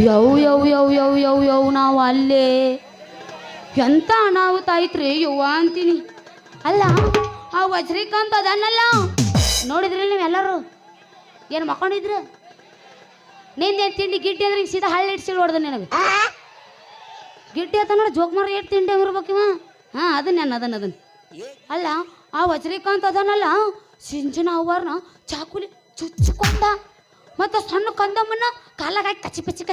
ಯವ್ ನಾವು ಅಲ್ಲೇ ಎಂತ ಅನಾಹುತ ಐತ್ರಿ ಯವ್ವ ಅಂತೀನಿ. ಅಲ್ಲ ಆ ವಜ್ರಿಕಾಂತ್ ಅದನ್ನಲ್ಲ ನೋಡಿದ್ರಿ ನೀವು ಎಲ್ಲರೂ ಏನು ಮಕ್ಕೊಂಡಿದ್ರು? ನಿಂದೇನು ತಿಂಡಿ ಗಿಡ್ಡಿ ಅಂದ್ರೆ ಈಗ ಸೀದಾ ಹಳ್ಳಿ ಇಡ್ಸಿಲ್ ಹೊಡ್ದು ನಿನಗೆ ಗಿಡ್ಡಿ ಆತ ನೋಡಿ ಜೋಕ್ ಮಾರ ಏಟ್ ತಿಂಡಿ ಇರ್ಬೇಕಿವ. ಹಾಂ ಅದನ್ನ ಅಲ್ಲ ಆ ವಜ್ರಿಕಾಂತ್ ಅದನ್ನಲ್ಲ ಸಿಂಚನ ಅವ್ವಾರನ ಚಾಕುಲಿ ಚುಚ್ಚಿಕೊಂಡ ಮತ್ತು ಸಣ್ಣ ಕಂದಮ್ಮನ್ನ ಕಾಲಾಗಿ ಕಚ್ಚಿ ಪಚ್ಚಿ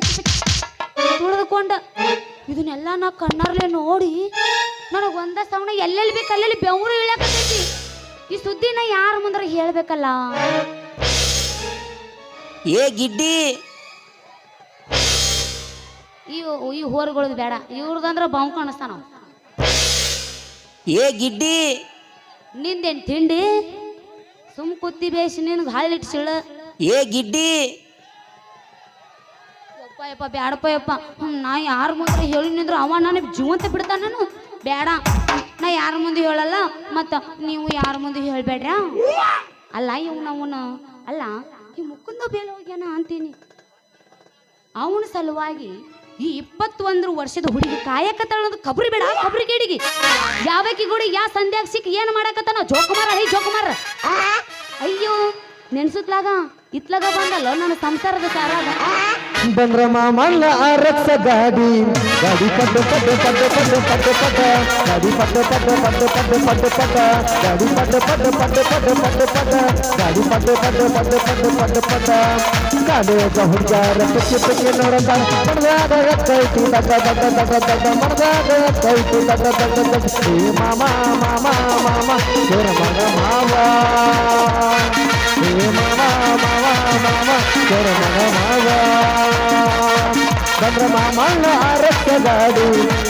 ತುಳಿದುಕೊಂಡ. ಇದನ್ನೆಲ್ಲ ನಾ ಕಣ್ಣಾರ್ಲೆ ನೋಡಿ ನನಗೆ ಒಂದ ಸವಣ ಎಲ್ಲೆಲ್ಲಿ ಬೇಕು ಅಲ್ಲೆಲ್ಲಿ ಬೆವರು ಇಳಕತ್ತೈತಿ. ಈ ಸುದ್ದಿನ ಯಾರ ಮುಂದ್ರ ಹೇಳ್ಬೇಕಲ್ಲ. ಏ ಗಿಡ್ಡಿ ಈ ಹೋರ್ಗಳದ್ ಬೇಡ, ಇವ್ರದಂದ್ರ ಬಾವು ಕಾಣಿಸ್ತಾನ. ಏ ಗಿಡ್ಡಿ ನಿಂದೇನ್ ತಿಂಡಿ ಸುಮ್ ಕುತ್ತಿ ಬೇಸಿ ನಿನ್ಗೆ ಹಾಳಿಟ್ಟು ಸಿಳ. ಏ ಗಿಡ್ಡಿ ಯಪ್ಪ ಬ್ಯಾಡಪ್ಪ ಯಪ್ಪ. ನಾ ಯಾರ ಮುಂದೆ ಹೇಳಿ ನಿಂದ್ರು ಅವ ನನಗೆ ಜೀವಂತ ಬಿಡ್ತಾನ. ನಾನು ಬೇಡ, ನಾ ಯಾರ ಮುಂದೆ ಹೇಳಲ್ಲ, ಮತ್ತು ನೀವು ಯಾರ ಮುಂದೆ ಹೇಳ್ಬೇಡ್ರ. ಅಲ್ಲ ನವನ ಅಲ್ಲ ಈ ಮುಕ್ಕುಂದ ಬೇಲೆ ಹೋಗ್ಯಾನ ಅಂತೀನಿ. ಅವನ ಸಲುವಾಗಿ ಈ 21 ವರ್ಷದ ಹುಡುಗಿ ಕಾಯಕತ್ತಾಳ ಅನ್ನೋದು ಕಬ್ರಿ ಬೇಡ. ಕಬ್ರಿ ಕೇಡಿಗೆ ಯಾವಕಿ ಗುಡಿ ಯಾ ಸಂಧ್ಯಾಗ ಸಿಕ್ ಏನು ಮಾಡಕತ್ತಾನ? ಜೋಕುಮಾರ ಜೋಕುಮಾರ. ಅಯ್ಯೋ ನೆನ್ಸುತ್ಲಾಗ ಇತ್ಲಾಗ ಬಂದಲ್ಲ ನನ್ನ ಸಂಸಾರದ ಸಾರಾಗ ಬಂದ್ರ ಮಾಮಲ್ಲ ಆರಕ್ಷ ಗಾಡಿ ಗಾಡಿ ಪಡ್ಡು ಪಡ್ಡು ಪಡ್ಡು ಪಡ್ಡು ಪಡ್ಡು ಪಡ್ಡ ಗಾಡಿ ಪಡ್ಡು ಪಡ್ಡು ಪಡ್ಡು ಪಡ್ಡು ಪಡ್ಡು ಪಡ್ಡ ಗಾಡಿ ಪಡ್ಡು ಪಡ್ಡು ಪಡ್ಡು ಪಡ್ಡು ಪಡ್ಡು ಪಡ್ಡ ಗಾಡಿ ಪಡ್ಡು ಪಡ್ಡು ಪಡ್ಡು ಪಡ್ಡು ಪಡ್ಡು ಪಡ್ಡ ಗಾಡಿಯಾಗ ಹುಡುಗಾರ ಪಿಕ್ಕಿ ಪಿಕ್ಕಿ ನೋಡಂತ ಮಡ್ದಾಗ ಕೈತಿ ದಡ್ಡ ದಡ್ಡ ದಡ್ಡ ದಡ್ಡ ಮಡ್ದಾಗ ಕೈತಿ ದಡ್ಡ ದಡ್ಡ ದಡ್ಡ ಏ ಮಾಮ ಮಾಮ ಮಾಮ ಜೋರ ಮಗ ಮಾವ ಏ ಮಾಮ ಮಾವ ಮಾಮ ಜೋರ ಮಗ ಮಾವ ಬಂದ್ರ ಮಾಮಲ್ಲ ಆರಕ್ಷ ಗಾಡಿ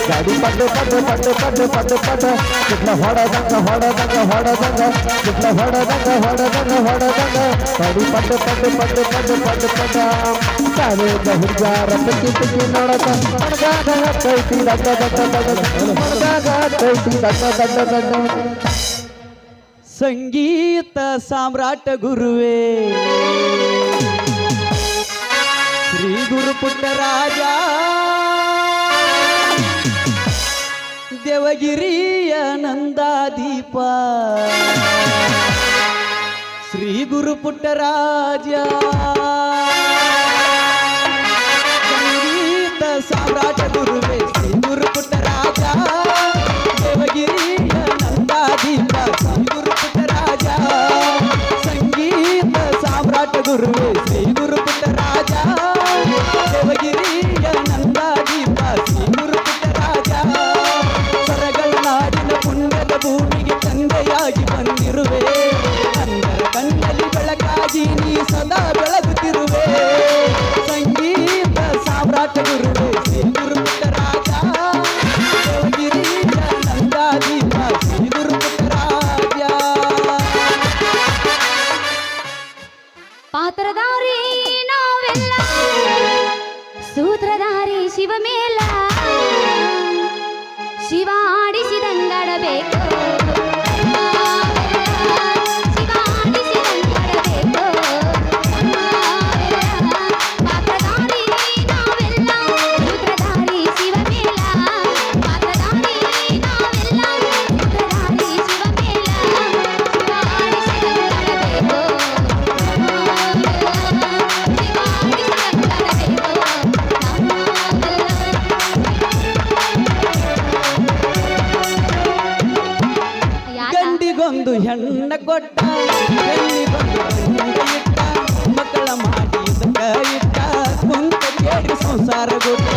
ಗಾಡಿ ಪಡ್ಡು ಪಡ್ಡು ಪಡ್ಡು ಪಡ್ಡು ಪಡ್ಡು ಪಡ್ಡ ಕಿಟ್ಲ ಹೊಡದಂಗ ಹೊಡದಂಗ ಹೊಡದಂಗ ಕಿಟ್ಲ ಹೊಡದಂಗ ಹೊಡದಂಗ ಹೊಡದಂಗ ಗಾಡಿ ಪಡ್ಡು ಪಡ್ಡು ಪಡ್ಡು ಪಡ್ಡು ಪಡ್ಡು ಪಡ್ಡ ಕಾಲೇಜ ಹುಡುಗಾರ ಪಿಕ್ಕಿ ಪಿಕ್ಕಿ ನೋಡಕ ಮಡ್ದಾಗ ಕೈತಿ ದಡ್ಡ ದಡ್ಡ ದಡ್ಡ ಮಡ್ದಾಗ ಕೈತಿ ದಡ್ಡ ದಡ್ಡ ದಡ್ಡ. ಸಂಗೀತ ಸಾಮ್ರಾಟ ಗುರುವೇ ಶ್ರೀ ಗುರು ಪುಟ್ಟರಾಜ ದೇವಗಿರಿಯ ನಂದಾದೀಪ ಶ್ರೀ ಗುರು ಪುಟ್ಟರಾಜ ಸಂಗೀತ ಸಾಮ್ರಾಟ ಗುರುವೇ ಶ್ರೀ ಗುರು ಪುಟ್ಟರಾಜ ದೇವಗಿರಿಯ ನಂದಾದೀಪ ಶ್ರೀ ಗುರು ಪುಟ್ಟರಾಜ ಸಂಗೀತ ಸಾಮ್ರಾಟ ಗುರುವೇ ಶ್ರೀ ಗುರು ಪುಟ್ಟರಾಜ ದೇವಗಿರಿಯ ನಂದಾದೀಪ ಶ್ರೀ ಗುರು ಪುಟ್ಟರಾಜ ಸ್ವರಗಳ ನಾಡಿನ ಪುಣ್ಯದ ಭೂಮಿಗೆ ತಂದೆಯಾಗಿ ಬಂದಿರುವೆ. ಅಂದರ ಕಣ್ಣಲ್ಲಿ ಬೆಳಕಾಗಿ ನೀ ಸದಾ ಬೆಳಗುತ್ತಿರುವೆ. ಸಂಗೀತ ಸಾಮ್ರಾಟ ಗುರುವೇ ಶ್ರೀ ಗುರು ಪುಟ್ಟರಾಜ ದೇವಗಿರಿಯ ನಂದಾದೀಪ ಶ್ರೀ ಗುರು ಪುಟ್ಟರಾಜ. ಪಾತ್ರಧಾರಿ ನಾವೆಲ್ಲ ಸೂತ್ರಧಾರಿ ಶಿವ ಮೇಲ ಶಿವ ಆಡಿಸಿದಂಗಡಬೇಕು ಶಿವ ಆಡಿಸಿದಂಗಡಬೇಕು. ಪಾತ್ರಧಾರಿ ನಾವೆಲ್ಲ ಸೂತ್ರಧಾರಿ ಶಿವ ಮೇಲ ಪಾತ್ರಧಾರಿ ನಾವೆಲ್ಲ ಸೂತ್ರಧಾರಿ ಶಿವ ಮೇಲ ಶಿವ ಆಡಿಸಿದಂಗಡಬೇಕು ಗಂಡಿಗೊಂದು ಹೆಣ್ಣ ಕೊಟ್ಟ ಹೆಣ್ಣಿಗೊಂದು ಗಂಡ ಇಟ್ಟ ಮಕ್ಕಳ ಮಾಡಿ ಇಟ್ಟ ಕುಂತ ಕೇಳಿ ಸಂಸಾರ ಗೊತ್ತ.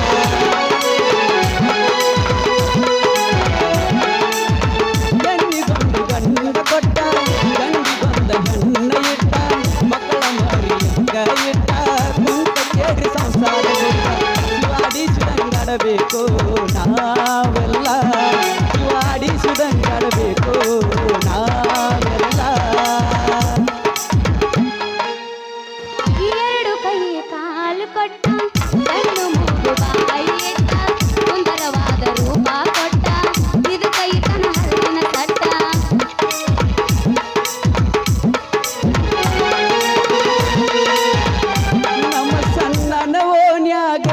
ಗಂಡಿಗೊಂದು ಗಂಡ ಕೊಟ್ಟ ಗಂಡಿಗೊಂದು ಹೆಣ್ಣ ಇಟ್ಟ ಮಕ್ಕಳ ಮಾಡಿ ಇಟ್ಟ ಕುಂತ ಕೇಳಿ ಸಂಸಾರ ಗೊತ್ತ. ಶಿವಾಡಿಸಿದಂಗಾಡಬೇಕು ನಾವೆಲ್ಲ ಶಿವಾಡಿಸಿದಂಗಾಡಬೇಕು ನಾವೆಲ್ಲ. ಎರಡು ಕೈ ಕಾಲು ಕೊಟ್ಟ ಕಣ್ಣು ಮೂಗು ಬಾಯಿ ಇಟ್ಟ ಸುಂದರವಾದ ರೂಪ ಕೊಟ್ಟ ಇದು ಕೈ ತನ ಹಲ್ಲಿನ ತಟ್ಟ. ನಮ್ಮ ಸಣ್ಣನ ಓಣ್ಯಾಗ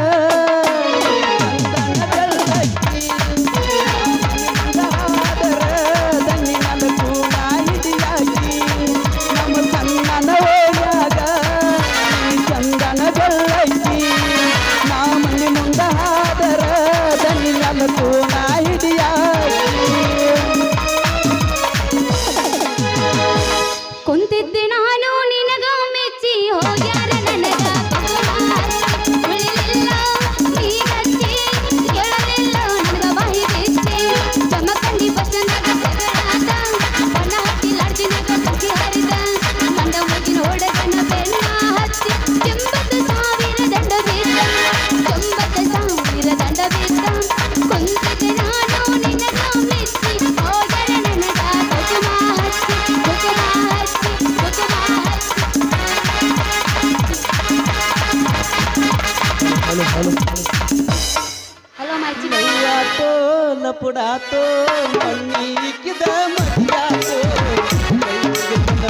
ಹಲೋ ಮಾಚಿ ಆಟೋ ಲಪುಡಾತೋ ಮಣ್ಣಿಕ್ಕಿದ ಮಡಿಯಾತೋ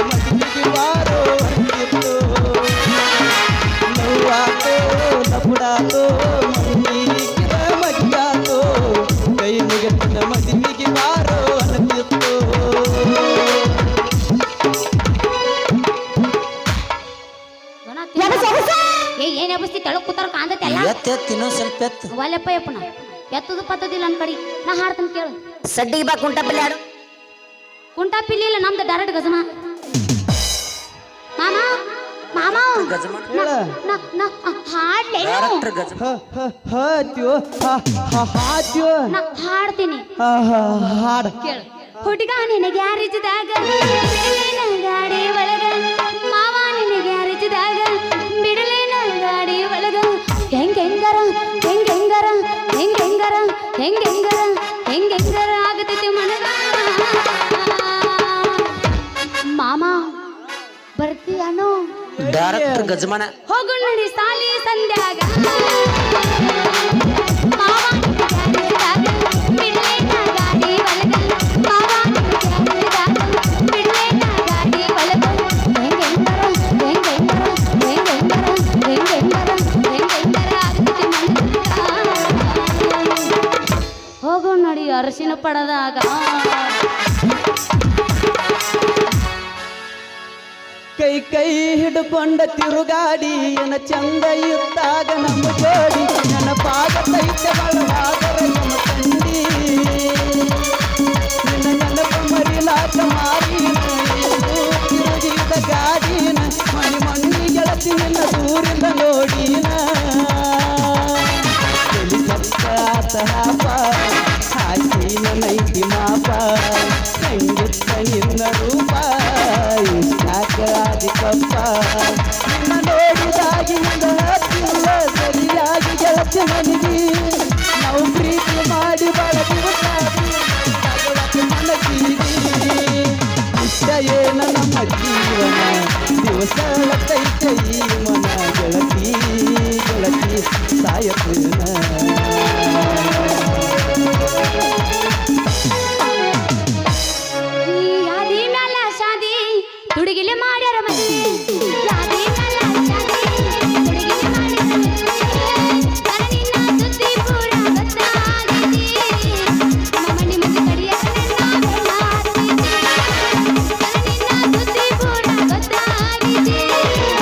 ಮಡಿಗೆ ಬಾರೋ ಅಂತಿತ್ತು ನೋವಾತೋ ಲಪುಡಾತೋ ಮಣ್ಣಿಕ್ಕಿದ ಮಡಿಯಾತೋ ಕೈ ಮುಗಿದ ಮಡಿಗೆ ಬಾರೋ ಅಂತಿತ್ತು ಏನೇ ಬಸ್ತಿ ತೆಳಗ್ ಕೂತಾರ ಕಾಂದತ್ತೆ ಎಲ್ಲ ಎತ್ತ ಇನ್ನೊಂದ್ ಸ್ವಲ್ಪ ಎತ್ತು ಒಲೆಪ್ಪ ಯಪ್ಪನ ಎತ್ತದು ಪತ್ತದಿಲ್ಲ ನನ್ನ ಕಡೆ ನಾ ಹಾಡ್ತಾನೆ ಕೇಳು ಸಡ್ಡಿಗೆ ಬಾ ಕುಂಟಪಲ್ಲಿ ಹಾಡು ಕುಂಟಾ ಪಿಲ್ಲಿ ಇಲ್ಲ ನಮ್ದು ಡೈರೆಕ್ಟ್ ಗಜಮ ಮಾಮ ಮಾಮ ಗಜಮಾನ ಹಾಡ್ಲೇನು ಡೈರೆಕ್ಟರ್ ಗಜ ಹಾದ್ಯೋ ನಾ ಹಾಡ್ತೀನಿ ಹಾಡ ಕೇಳು ಹುಡುಗ ನಿನ್ನ ಗ್ಯಾರೇಜ್ದಾಗ ಬಿಡಲೇನ ಗಾಡಿ ಒಳಗ ಮಾವ ನಿನ್ನ ಗ್ಯಾರೇಜ್ದಾಗ ಬಿಡಲೇನ ಗಾಡಿ ಒಳಗ ಹೆಂಗೆಂಗರ ಹೆಂಗೆಂಗರ ಹೆಂಗೆಂಗರ ಹೆಂಗೆಂಗರ ಹೆಂಗೆಂಗರ ಆಗತೈತಿ ಮನಗ ಮಾಮ ಬರ್ತೀಯಾನೋ ಡೈರೆಕ್ಟರ್ ಗಜಮಾನ ಹೋಗು ನಡಿ ಸಾಲಿ ಸಂಧ್ಯಾಗ ಮಾವ ಗ್ಯಾರೇಜ್ದಾಗ ಬಿಡಲೇನ ಗಾಡಿ ಒಳಗ ಮಾವ ಗ್ಯಾರೇಜ್ದಾಗ ಬಿಡಲೇನ ಗಾಡಿ ಒಳಗ ಹೆಂಗೆಂಗರ ಹೆಂಗೆಂಗರ ಹೆಂಗೆಂಗರ ಹೆಂಗೆಂಗರ ಹೆಂಗೆಂಗರ ಆಗತೈತಿ ಮನಗ ಹೋಗು ನಡಿ ಅರಸಿನ ಪಡದಾಗ ಕೈ ಕೈ ಹಿಡ್ಕೊಂಡ ತಿರುಗಾಡಿ ಏನ ಚಂದ ಇದ್ದಾಗ ನಮ್ಮ ಜೋಡಿ ನೆನಪಾಗತೈತೆ ಬಳವಾದರ ನಮ್ಮ ತಂಡಿ ನಿನ್ನ ನೆನಪು ಮರಿಲಾಕ ಮಾರಿನ ತಿರುಗಿದ ಗಾಡಿನ ಮಣಿ ಮಣ್ಣಿ ಗೆಳತಿ ನಿನ್ನ ದೂರಿಂದ ನೋಡಿನ ಹಾಪ ಹಾಕಿನ ನೈತಿ ಮಾಪ ಸಂಗೀತ ನಿನ್ನ ರೂಪ ಇಷ್ಟಾಕಪ್ಪ ನಿನ್ನ ನೋಡಿದಾಗಿ ಹತ್ತಿಲ್ಲ ಸರಿಯಾಗಿ ಗೆಳತಿ ನನಗೆ ನಾವು ಪ್ರೀತಿ ಮಾಡಿ ಬಾಳ ಮನಸ್ಸಿಗೆ ಇಷ್ಟ ಏನ ನಮ್ಮ ಜೀವನ ದಿವಸ ಕೈ ಮನ ಗೆಳತಿ ಗೆಳತಿ ಸಾಯತನ ಯಾದಿ ಮ್ಯಾಲ ಶಾದಿ ತುಡುಗಿಲೆ ಮಾಡ್ಯಾರ ಮದುವೆ ಯಾದಿ ಮ್ಯಾಲ ಶಾದಿ ತುಡುಗಿಲೆ ಮಾಡ್ಯಾರ ಮದುವೆ ನಿನ್ನ ಸುದ್ದಿ ಪೂರ ಗೊತ್ತಾಗೈತಿ ಮಮ್ಮನಿ ಮಂದಿ ಕಡಿಯಾಕ ನನ್ನ ಬೆಲ್ಲ ಹತ್ತೈತಿ ನಿನ್ನ ಸುದ್ದಿ ಪೂರ ಗೊತ್ತಾಗೈತಿ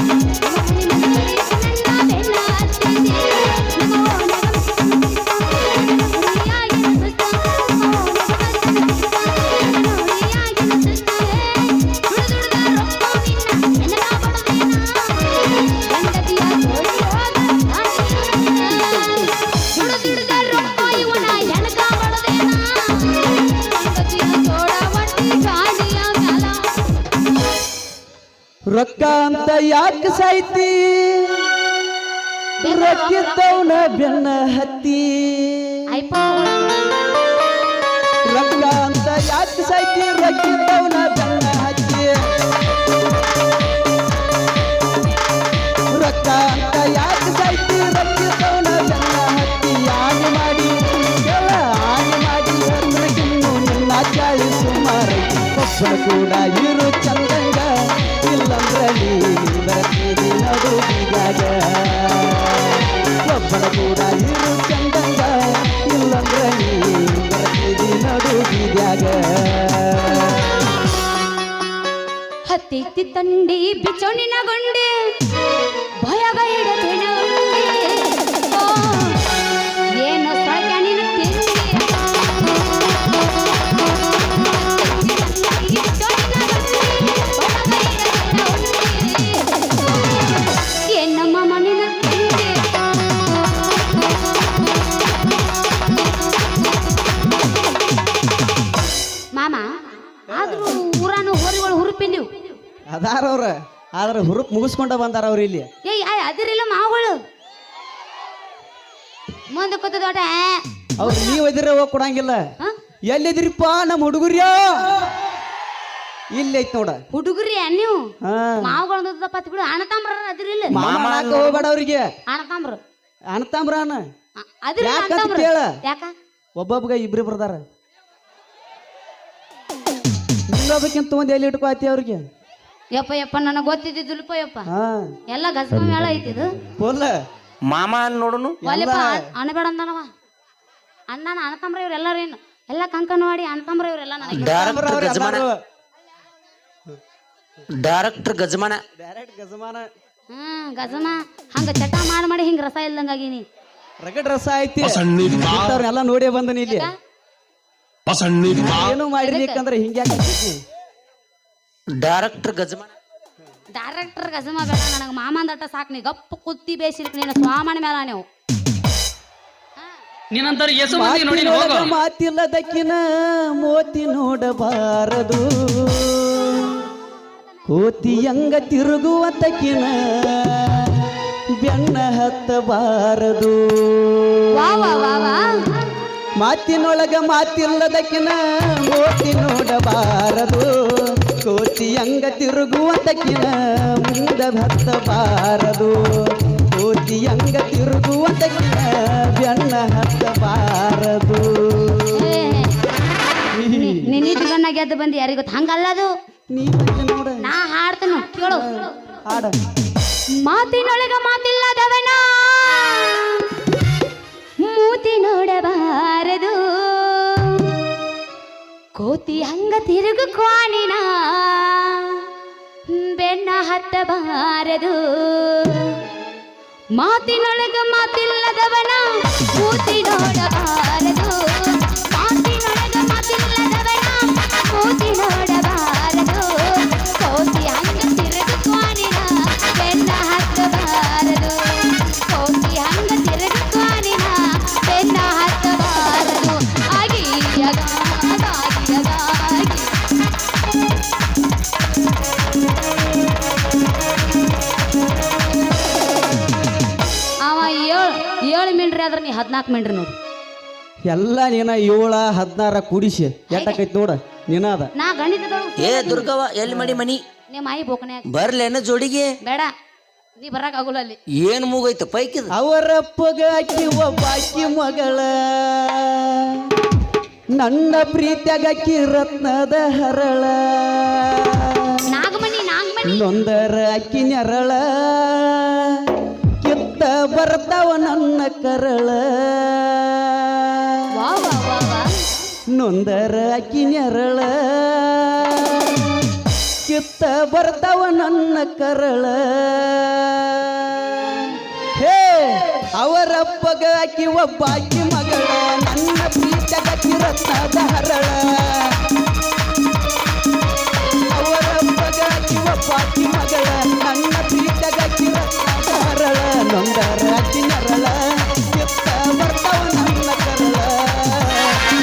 ಮಮ್ಮನಿ ಮಂದಿ ಕಡಿಯಾಕ ನನ್ನ ಬೆಲ್ಲ ಹತ್ತೈತಿ ರೊಕ್ಕ ಅಂತ ಯಾಕೆ ಸಾಯ್ತಿ ರೊಕ್ಕಿದ್ದವನ ಬೆನ್ನ ಹತ್ತಿ ರೊಕ್ಕ ಅಂತ ಯಾಕೆ ಸಾಯ್ತಿ ರೊಕ್ಕಿದ್ದವನ ಬೆನ್ನ ಹತ್ತಿ ರೊಕ್ಕ ಅಂತ ಯಾಕೆ ಸಾಯ್ತಿ ರೊಕ್ಕಿದ್ದವನ ಬೆನ್ನ ಹತ್ತಿ ಆನೆ ಮಾಡಿ ಆನೆ ಮಾಡಿ ಇನ್ನು ನಿನ್ನ ಚಾಳಿ ಸುಮಾರು ಒಬ್ಬನ ಕೂಡ ಇರು ಚಂದಂಗ ಇಲ್ಲಂದ್ರೆ ನೀ ನಡು ಬೀಗಾಗ ಒಬ್ಬನ ಕೂಡ ಇರು ಚಂದಂಗ ಇಲ್ಲಂದ್ರೆ ನೀ ನಡು ಬೀಗಾಗ ಹತ್ತಿತ್ತಿ ತಂಡಿ ಬಿಚೋಣಿನ ಗೊಂಡೆ ಭಯಗ ಹಿಡತೇನ ಏನು ಸೊಳಕೆ ನಿನ್ನ ತಿಂಡಿ ಏನಮ್ಮ ಮಣ್ಣಿನ ತಿಂಡಿ ಮಾಮ ಆದ್ರೂ ಊರಾನು ಹೋರಿಗಳು ಹುರುಪಿಲ್ಲಿವು ಅದಾರವ್ರ ಆದ್ರೆ ಹುರುಪ್ ಮುಗಿಸ್ಕೊಂಡ ಬಂದಾರ ಅವ್ರು ಇಲ್ಲಿ ಅದಿರಿಲ್ಲ ಮಾವುಗಳು ಮುಂದೆ ಕೂತದೋಟ ಅವ್ರು ನೀವು ಎದಿರ ಹೋಗಿ ಕೊಡಂಗಿಲ್ಲ ಎಲ್ಲಿದಿರಿಪ್ಪ ನಮ್ಮ ಹುಡುಗರ್ಯಾ ಇಲ್ಲಿ ಐತ್ ನೋಡ ಹುಡುಗರಿ ನೀವು ಹಾ ಮಾವುಗಳು ಪತ್ ಬಿಡು ಅಣ್ಣ ತಾಮ್ರ ಅದಿರಿಲ್ಲ ಮಾಮ ಹೋಗ್ಬೇಡ ಅವ್ರಿಗೆ ಅಣ್ಣ ತಾಮ್ರ ಅಣ್ತಾಮ್ರಾನ ಅದ್ರ ಯಾಕಂತ ಕೇಳ ಯಾಕ ಒಬ್ಬೊಬ್ಬಗ ಇಬ್ರು ಬರ್ದಾರ ಇನ್ನೊಬ್ಬಕ್ಕಿಂತ ಒಂದು ಎಲ್ಲಿ ಇಟ್ಕೋತಿ ಅವ್ರಿಗೆ ಯಪ್ಪ ಯಪ್ಪ ನನಗೆ ಗೊತ್ತಿದ್ದಿಲ್ಲಪ್ಪ ಯಪ್ಪ ಹಾ ಎಲ್ಲ ಗಸ್ಮ ಮೇಳ ಐತಿದು ಫುಲ್ ಮಾಮ ನೋಡುನು ಒಲೆಪ್ಪ ಅಣಬೇಡ ಅಂದನವ ಅಣ್ಣನ ಅಣ್ಣತಂಬ್ರ ಇವ್ರೆಲ್ಲರೂ ಏನು ಎಲ್ಲ ಕಂಕನವಾಡಿ ಅಣ್ಣತಂಬ್ರ ಇವರೆಲ್ಲ ನನಗೆ ಡೈರೆಕ್ಟರ್ ಗಜಮಾನ ಡೈರೆಕ್ಟರ್ ಗಜಮಾನ ಡೈರೆಕ್ಟ್ ಗಜಮಾನ ಗಜಮ ಹಂಗ ಚಟ ಮಾಡಿ ಹಿಂಗ ರಸ ಇಲ್ದಂಗಾಗಿನಿ ರಗಡ್ ರಸ ಐತಿ ಎಲ್ಲ ನೋಡೇ ಬಂದನಿ ಇಲ್ಲಿ ಏನು ಮಾಡಿರ್ಲಿಕ್ಕಂದ್ರೆ ಹಿಂಗ್ಯಾಕ ಡೈರೆಕ್ಟರ್ ಗಜಮಾನ ಡೈರೆಕ್ಟರ್ ಗಜಮ ಬೇಡ ನನಗೆ ಮಾಮಂದಟ ಸಾಕು ನೀ ಗಪ್ಪ ಕುತ್ತಿ ಬೇಸಿರ್ಕ ನೀನು ಸ್ವಾಮನ ಮೇಲ ನೀವು ನೀನಂತಾರೆ ಎಸು ಮಂದಿ ನೋಡಿ ಹೋಗೋ ಮಾತಿಲ್ಲದಕ್ಕಿನ ಮೋತಿ ನೋಡಬಾರದು ಕೋತಿಯಂಗ ತಿರುಗುವ ತಕ್ಕಿನ ಬೆನ್ನ ಹತ್ತಬಾರದು ವಾ ವಾ ವಾ ವಾ ಮಾತಿನೊಳಗ ಮಾತಿಲ್ಲದಕ್ಕಿನ ಮೋತಿ ನೋಡಬಾರದು ಕೋತಿಯಂಗ ತಿರುಗುವ ತಕ್ಕಿನ ಮುಂದ ಹತ್ತಬಾರದು ಕೋತಿಯಂಗ ತಿರುಗುವ ತಕ್ಕಿನ ಬೆನ್ನ ಹತ್ತಬಾರದು ನಿನ್ನಿಟ್ಟು ಗಣ್ಣ ಗೆದ್ದು ಬಂದು ಯಾರಿಗೆ ಗೊತ್ತು ಹಂಗಲ್ಲದು ನೀ ನೋಡ ನಾ ಹಾಡ್ತೇನೆ ಕೇಳು ಹಾಡ ಮಾತಿನೊಳಗ ಮಾತಿಲ್ಲದವನ ಮೂತಿ ನೋಡಬಾರದು ಕೋತಿ ಹಂಗ ತಿರುಗು ಕ್ವಾಣಿನ ಬೆನ್ನ ಹತ್ತಬಾರದು ಮಾತಿನೊಳಗ ಮಾತಿಲ್ಲದವನ ಮೂತಿ ನೋಡಬಾರದು ಮಾತಿನೊಳಗ ಮಾತಿಲ್ಲದವನ ಮೂತಿ ನೋಡಬಾರದು ಕೋತಿ ಹಂಗ ತಿರುಗು ಕ್ವಾಣಿನ ಬೆನ್ನ ಹತ್ತಬಾರದು ಕೋತಿ ಹಂಗ ತಿರುಗು ಕ್ವಾಣಿನ ಬೆನ್ನ ಹತ್ತಬಾರದು ಅವ ಏಳು ಮಿಂಡ್ರಿ ಆದ್ರೆ ನೀ 14 ಮಿಂಡ್ರಿ ನೋಡು ಎಲ್ಲ ನೀನ 7-16 ಕೂಡಿಸಿ ಎಟ್ಟಕೈತಿ ನೋಡ ನೀನ ಅದ ನಾ ಗಣಿತದಳು ಏ ದುರ್ಗವ್ವ ಎಲ್ಲಿ ಮಾಡಿ ಮನಿ ನಿಮ್ಮ ಮಾಯಿ ಬೋಕನ್ಯಾಗ ಬರ್ಲೇನ ಜೋಡಿಗೆ ಬೇಡ ನೀ ಬರಕ್ ಆಗುಲ್ಲ ಅಲ್ಲಿ ಏನ್ ಮೂಗೈತೆ ಪೈಕಿದ ಅವರಪ್ಪಗ ಅಕ್ಕಿ ಒಬ್ಬಾಕಿ ಮಗಳ ನನ್ನ ಪ್ರೀತಿಯಾಗಕ್ಕಿ ರತ್ನದ ಹರಳ ನಾಗಮಣಿ ನೊಂದರ ಅಕ್ಕಿ ನೆರಳ ಕಿತ್ತ ಬರ್ತಾವ ನನ್ನ ಕರಳ ವಾ ವಾ ವಾ ವಾ ನೊಂದರ ಅಕ್ಕಿ ನೆರಳ ಕಿತ್ತ ಬರ್ತಾವ ನನ್ನ ಕರಳ ಹೇ ಅವರಪ್ಪಗ ಅಕ್ಕಿ ಒಬ್ಬಾಕಿ ಮಗಳ ನನ್ನ ಪ್ರೀತಿಯಾಗಕ್ಕಿ ರತ್ನದ ಹರಳ ಅವರಪ್ಪಗ ಅಕ್ಕಿ ಒಬ್ಬಾಕಿ ಮಗಳ ನನ್ನ ಪ್ರೀತಿಯಾಗಕ್ಕಿ ರತ್ನದ ಹರಳ ನೊಂದರ ಅಕ್ಕಿ ನೆರಳ ಕಿತ್ತ ಬರ್ತಾವ ನನ್ನ ಕರಳ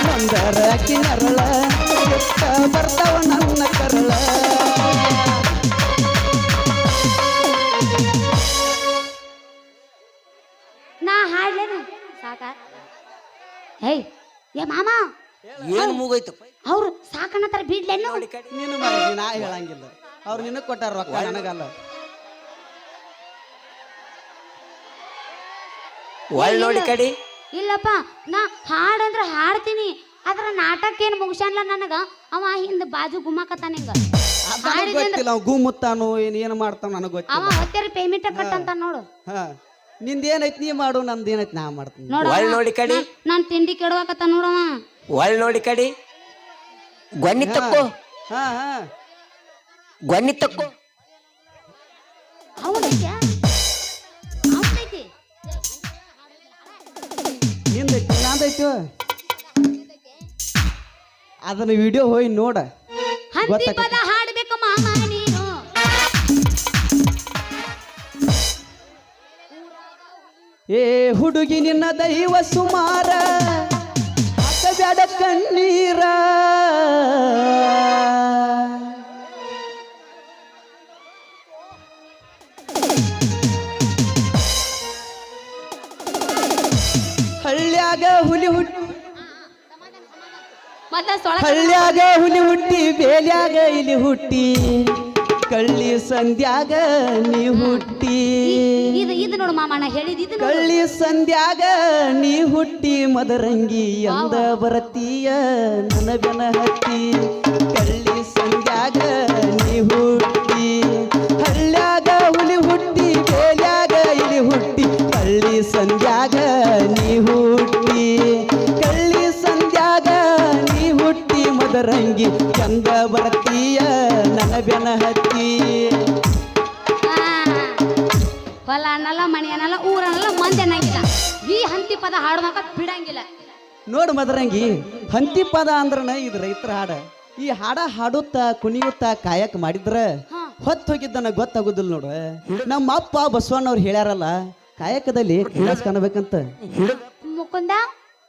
ನೊಂದರ ಅಕ್ಕಿ ನೆರಳ ಕಿತ್ತ ಬರ್ತಾವ ನನ್ನ ಕರಳ ನಾ ಹಾಡ್ಲೇನು ಸಾಕ ಹೇಯ್ ಏ ಮಾಮ ಏನ್ ಮೂಗೈತೆ ಅವ್ರು ಸಾಕನ್ನತ್ತಾರ ಬಿಡ್ಲೇನು ನೀನು ಮಾಡಿ ನಾ ಹೇಳಂಗಿಲ್ಲ ಅವ್ರು ನಿನಗೆ ಕೊಟ್ಟಾರ ರೊಕ್ಕ ನನಗಲ್ಲ ಒಳ್ ನೋಡಿ ಕಡಿ ಇಲ್ಲಪ್ಪ ನಾ ಹಾಡಂದ್ರ ಹಾಡ್ತೀನಿ ಅದ್ರ ನಾಟಕ ಏನು ಮುಗಿಸಲ್ಲ ನನಗ ಅವ ಹಿಂದ ಬಾಜು ಗುಮ್ಮಾಕತ್ತಾನ ಹಿಂಗ ಗೊತ್ತಿಲ್ಲ ಅವ್ ಗುಮ್ಮುತ್ತಾನು ಏನು ಮಾಡ್ತಾನ ನನಗೆ ಅವ ಗೊತ್ತಿಲ್ಲ ಹೊತ್ತೇರಿ ಪೇಮೆಂಟ್ ಕಟ್ಟಂತ ನೋಡು ಹಾ ನಿಂದೇನೈತಿ ನೀ ಮಾಡು ನಂದೇನೈತಿ ನಾ ಮಾಡ್ತೀನಿ ನೋಡು ಒಳ್ ನೋಡಿ ಕಡಿ ನಾನ್ ತಿಂಡಿ ಕೆಡವಾಕತ್ತ ನೋಡವ ಒಳ್ ನೋಡಿ ಕಡಿ ಗೊನ್ನಿ ತಕ್ಕೋ ಹಾ ಹಾ ಗೊನ್ನಿ ತಕ್ಕೋ ಹೌದೈತ್ಯಾ ಹೌದೈತಿ ನಿಂದೈತಿ ನಂದೈತಿ ಅದನ್ನ ವಿಡಿಯೋ ಹೋಗಿ ನೋಡ ಹಂತಿ ಪದ ಹಾಡ್ಬೇಕು ಮಾಮ ನೀನು ಏ ಹುಡುಗಿ ನಿನ್ನ ದೈವ ಸುಮಾರ ಹಾಕಬ್ಯಾಡ ಕಣ್ಣೀರ ಹಳ್ಳ್ಯಾಗ ಹುಲಿ ಹುಟ್ಟಿ ಮೊದ್ಲ ಸೊಳ ಹಳ್ಳ್ಯಾಗ ಹುಲಿ ಹುಟ್ಟಿ ಬೇಲ್ಯಾಗ ಇಲ್ಲಿ ಹುಟ್ಟಿ ಕಳ್ಳಿ ಸಂಧ್ಯಾಗ ನೀ ಹುಟ್ಟಿ ಇದು ನೋಡು ಮಾಮ ನಾ ಹೇಳಿದ್ ಇದು ನೋಡು. ಕಳ್ಳಿ ಸಂಧ್ಯಾಗ ನೀ ಹುಟ್ಟಿ ಮದರಂಗಿ ಎಂದ ಬರತೀಯ ನನ್ನ ಬೆನ ಹತ್ತಿ ಕಳ್ಳಿ ಸಂಧ್ಯಾಗ ನೀ ಹುಟ್ಟಿ ಹಳ್ಳ್ಯಾಗ ಹುಲಿ ಹುಟ್ಟಿ ಬೇಲ್ಯಾಗ ಇಲಿ ಹುಟ್ಟಿ ಕಳ್ಳಿ ಸಂಧ್ಯಾಗ ನೀ ಹುಟ್ಟಿ ಕಳ್ಳಿ ಸಂಧ್ಯಾಗ ನೀ ಹುಟ್ಟಿ ಮದರಂಗಿ ಎಂದ ಬರತೀಯ ನನ್ನ ಬೆನ ಹತ್ತಿ ಹೊಲ ಅನ್ನಲ್ಲ ಮಣಿ ಅನ್ನಲ್ಲ ಊರನ್ನಲ್ಲ ಮಂದಿ ಅನ್ನಂಗಿಲ್ಲ ಈ ಹಂತಿ ಪದ ಹಾಡ್ಬೇಕ ಬಿಡಂಗಿಲ್ಲ. ನೋಡು ಮದರಂಗಿ ಹಂತಿ ಪದ ಅಂದ್ರನ ಇದು ರೈತರ ಹಾಡ ಈ ಹಾಡ ಹಾಡುತ್ತಾ ಕುಣಿಯುತ್ತಾ ಕಾಯಕ ಮಾಡಿದ್ರ ಹೊತ್ತು ಹೋಗಿದ್ದನ ಗೊತ್ತಾಗುದಿಲ್ಲ ನೋಡು. ನಮ್ಮ ಅಪ್ಪ ಬಸವಣ್ಣವ್ರು ಹೇಳ್ಯಾರಲ್ಲ ಕಾಯಕದಲ್ಲಿ ಕೈಲಾಸ ಕಾಣಬೇಕಂತ. ಮುಕುಂದ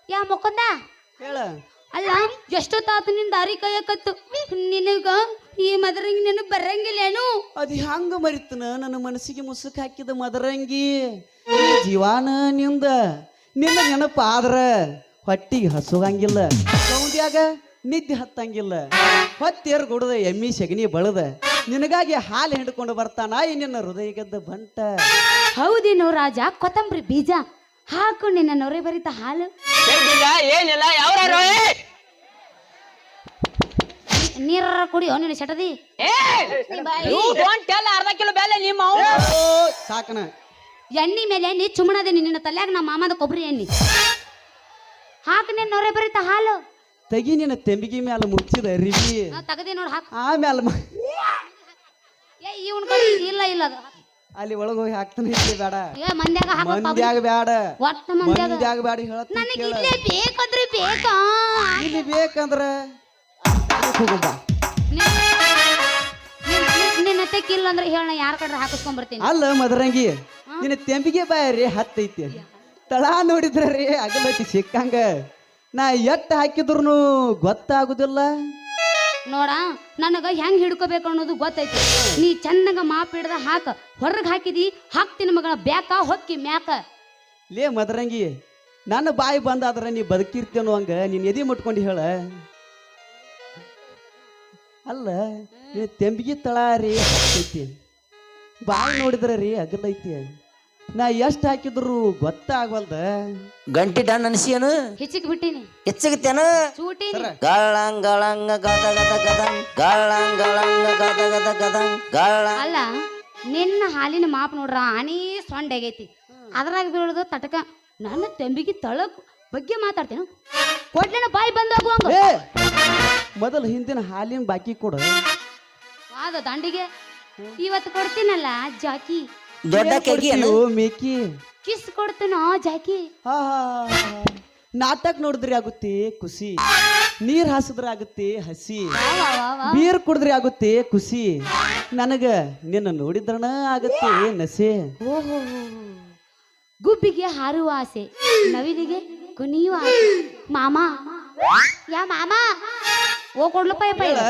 ಯಾ ಮುಕುಂದ ಹೇಳ ಅಲ್ಲ ಎಷ್ಟೊತ್ತಾತ ನಿನ್ ದಾರಿ ಕಾಯಕತ್ತು ನಿನಗ ಈ ಮದರಂಗಿ ನೆನಪು ಬರಂಗಿಲ್ಲೇನು? ಅದು ಹಂಗ ಮರಿತನ ನನ್ನ ಮನಸ್ಸಿಗೆ ಮುಸುಕ್ ಹಾಕಿದ ಮದರಂಗಿ ಈ ಜೀವಾನ ನಿಂದ ನಿನ್ನ ನೆನಪು ಆದ್ರ ಹೊಟ್ಟಿಗೆ ಹಸುವಂಗಿಲ್ಲ ಸೌಂದ್ಯಾಗ ನಿದ್ದೆ ಹತ್ತಂಗಿಲ್ಲ ಹೊತ್ತೇರು ಗುಡದ ಎಮ್ಮಿ ಸೆಗಣಿ ಬಳದ ನಿನಗಾಗಿ ಹಾಲು ಹಿಡ್ಕೊಂಡು ಬರ್ತಾನ ಈ ನಿನ್ನ ಹೃದಯ ಗೆದ್ದ ಬಂಟ. ಹೌದೇನೋ ರಾಜ ಕೊತ್ತಂಬರಿ ಬೀಜ ಹಾಕು ನಿನ್ನ ನೊರೆ ಬರಿತ ಹಾಲು ಏನಿಲ್ಲ ಯಾವ ನೀರ ಕುಡಿಯೋ ನಿನ್ನ ಚಟದಿ ಅರ್ಧ ಕಿಲೋ ಬೆಲೆ ನಿಮ್ಮ ಸಾಕನ ಎಣ್ಣಿ ಮೇಲೆ ಎಣ್ಣಿ ಚುಮಣದೆ ನಿನ್ನ ತಲ್ಯಾಗ ನಮ್ಮ ಮಾಮದ ಕೊಬ್ಬರಿ ಎಣ್ಣಿ ಹಾಕು ನಿನ್ನ ನೊರೆ ಬರಿತ ಹಾಲು ತೆಗಿ ನಿನ್ನ ತೆಂಬಿಗೆ ಮ್ಯಾಲ ಮುಚ್ಚಿದ ಅರಿವಿ ತಗದಿ ನೋಡ್ ಹಾಕು ಆಮ್ಯಾಲ ಏ ಇವನ್ ಕಡೆ ಇಲ್ಲ ಇಲ್ಲ ಅದು ಅಲ್ಲಿ ಒಳಗೆ ಹೋಗಿ ಹಾಕ್ತಾನೆ ಇಲ್ಲಿ ಬೇಡ ಏ ಮಂದ್ಯಾಗ ಹಾಕು ಮಂದ್ಯಾಗ ಬೇಡ ಒಟ್ಟ ಮಂದ್ಯಾಗ ಮಂದ್ಯಾಗ ಬೇಡ ಹೇಳತ್ತೀನಿ ನನಗೆ ಇಲ್ಲೇ ಬೇಕಂದ್ರೆ ಬೇಕಾ ಇಲ್ಲಿ ಬೇಕಂದ್ರ ಹೋಗುದ ನಿನ್ನ ತೆಕ್ಕಿಲ್ಲ ಅಂದ್ರೆ ಹೇಳ ಯಾರ ಕಡೆ ಹಾಕಿಸ್ಕೊಂಡ್ ಬರ್ತೀನಿ. ಅಲ್ಲ ಮದರಂಗಿ ನಿನ್ನ ತೆಂಬಿಗೆ ಬಾಯರಿ ಹತ್ತೈತಿ ತಳ ನೋಡಿದ್ರ ರೀ ಅಗಲತಿ ಸಿಕ್ಕಂಗ ನಾ ಎಟ್ಟು ಹಾಕಿದ್ರು ಗೊತ್ತಾಗುದಿಲ್ಲ. ನೋಡ ನನಗ ಹೆಂಗ್ ಹಿಡ್ಕೋಬೇಕು ಅನ್ನೋದು ಗೊತ್ತೈತಿ. ನೀ ಚೆನ್ನಾಗ ಮಾಪ್ ಹಿಡ್ದ ಹಾಕ ಹೊರಗ್ ಹಾಕಿದಿ ಹಾಕ್ತೀನಿ ಮಗಳ ಬ್ಯಾಕ ಹೊಕ್ಕಿ ಮ್ಯಾಕ. ಲೇ ಮದರಂಗಿ ನನ್ನ ಬಾಯಿ ಬಂದಾದ್ರ ನೀ ಬದುಕಿರ್ತೇನೋ ಹಂಗ ನೀನ್ ಎದಿ ಮುಟ್ಕೊಂಡು ಹೇಳ. ಅಲ್ಲ ನೀ ತೆಂಬಿಗೆ ತಳ ರೀ ಹತ್ತೈತಿ ಬಾಯಿ ನೋಡಿದ್ರ ರೀ ಅಗಲೈತಿ ನಾ ಎಷ್ಟು ಹಾಕಿದ್ರು ಗೊತ್ತಾಗವಲ್ದ. ಗಂಟಿ ಡನ್ ಅನ್ಸಿಯನು ಹೆಚ್ಚಿಗೆ ಬಿಟ್ಟಿನಿ ಹೆಚ್ಚಗತ್ತೇನ ಚೂಟಿನಿ ಗಳಂಗ್ ಗಳಂಗ ಗದ ಗದ ಗದಂಗ್ ಗಳಂಗ್ ಗಳಂಗ ಗದ ಗದ ಗದಂಗ್ ಗಳ. ಅಲ್ಲ ನಿನ್ನ ಹಾಲಿನ ಮಾಪ್ ನೋಡ್ರ ಆನಿ ಸೊಂಡ ಆಗೈತಿ ಅದ್ರಾಗ ಬೀಳೋದು ತಟಕ ನನ್ನ ತೆಂಬಿಗೆ ತಳಕ್ ಬಗ್ಗೆ ಮಾತಾಡ್ತೇನು ಕೊಡ್ಲೇನ ಬಾಯಿ ಬಂದಾಗುವಂಗ ಏ ಮೊದಲು ಹಿಂದಿನ ಹಾಲಿನ ಬಾಕಿ ಕೊಡು. ವಾದ ದಂಡಿಗೆ ಇವತ್ತು ಕೊಡ್ತೀನಲ್ಲ ಜಾಕಿ ದೊಡ್ಡ ಕೈಗಿ ಕೊಡ್ತೀಯೋ ಮೇಕಿ ಕಿಸ್ ಕೊಡ್ತೀನೋ ಜಾಕಿ. ಹಾ ನಾಟಕ ನೋಡಿದ್ರೆ ಆಗುತ್ತೆ ಖುಷಿ ನೀರ್ ಹಾಸಿದ್ರೆ ಆಗುತ್ತೆ ಹಸಿ ವಾ ವಾ ವಾ ವಾ. ಬೀರ್ ಕುಡಿದ್ರೆ ಆಗುತ್ತೆ ಖುಷಿ ನನಗ ನಿನ್ನ ನೋಡಿದ್ರನ ಆಗುತ್ತೆ ನಸೆ. ಓಹೋ ಗುಬ್ಬಿಗೆ ಹಾರುವ ಆಸೆ ನವಿಲಿಗೆ ಕುಣಿಯುವ ಆಸೆ. ಮಾಮ ಯಾ ಮಾಮ ಓ ಕೊಡ್ಲಪ್ಪ ಯಪ್ಪ ಇದು.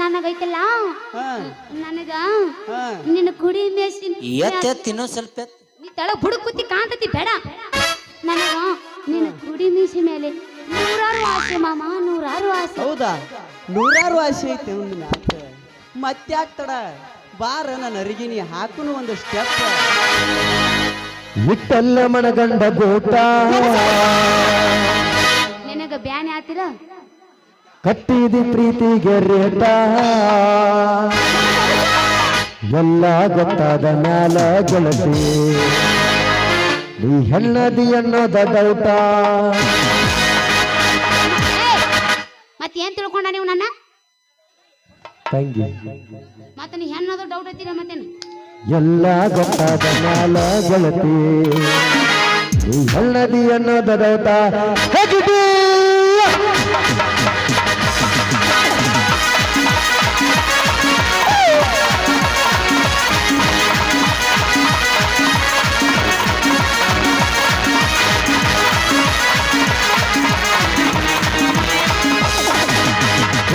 ನನಗೈತಲ್ಲ ಹಾ ನನಗ ಹಾ ನಿನ್ನ ಕುಡಿ ಮೇಸಿನ ತಿನ್ನೋ ಸ್ವಲ್ಪ ನೀ ತಳ ಬುಡುಕುತ್ತಿ ಕಾಣ್ತತಿ ಬೇಡ ನನಗ ನಿನ್ನ ಕುಡಿ ಮೀಸಿ ಮೇಲೆ ನೂರಾರು ಆಸೆ ಮಾಮ ನೂರಾರು ಆಸೆ. ಹೌದಾ ನೂರಾರು ಆಸೆ ಐತೆ ಒಂದು ಮ್ಯಾಕ ಮತ್ತ್ಯಾಕ್ ತಡ ಬಾರ ನನ್ನ ಅರಿಗಿನಿ ಹಾಕುನು ಒಂದು ಸ್ಟೆಪ್. ಇಟ್ಟಲ್ಲ ಮನಗಂಡ ಗೋಟ ನಿನಗ ಬ್ಯಾನೆ ಆತಿರ ಕಟ್ಟಿದಿ ಪ್ರೀತಿಗೆ ರೇಟ ಎಲ್ಲ ಗೊತ್ತಾದ ಮ್ಯಾಲ ಗೆಳತಿ ನೀ ಹೆಣ್ಣದಿ ಅನ್ನೋದ ಡೌಟ. ಮತ್ತೆ ಏನ್ ತಿಳ್ಕೊಂಡ ನೀವು ನನ್ನ ತಂಗಿ ಮತ್ತೆ ನೀ ಹೆಣ್ಣದು ಡೌಟ್ ಐತಿರ ಮತ್ತೇನು ಎಲ್ಲ ಗೊತ್ತಾದ ಮ್ಯಾಲ ಗೆಳತಿ ನೀ ಹೆಣ್ಣದಿ ಅನ್ನೋದ ಡೌಟ. ಹೇಗಿದ್ದೀ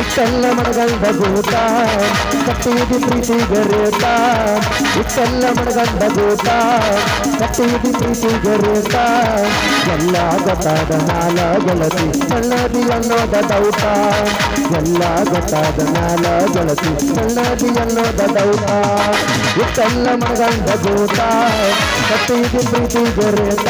ಇಟ್ಟೆಲ್ಲ ಮನಗಂಡ ಗೂಟ ಕಟ್ಟಿದಿ ಪ್ರೀತಿಗೆ ರೇಟ ಇಟ್ಟೆಲ್ಲ ಮನಗಂಡ ಗೂಟ ಕಟ್ಟಿದಿ ಪ್ರೀತಿಗೆ ರೇಟ ಎಲ್ಲ ಗೊತ್ತಾದ ಮ್ಯಾಲ ಗೆಳತಿ ಸಣ್ಣದಿ ಅನ್ನೋದ ಡೌಟ ಎಲ್ಲ ಗೊತ್ತಾದ ಮ್ಯಾಲ ಗೆಳತಿ ಸಣ್ಣದಿ ಅನ್ನೋದ ಡೌಟ ಇಷ್ಟೆಲ್ಲ ಮಗಂದ ಗೂಟ ಕಟ್ಟಿಗೆ ಪ್ರೀತಿ ರೇಟ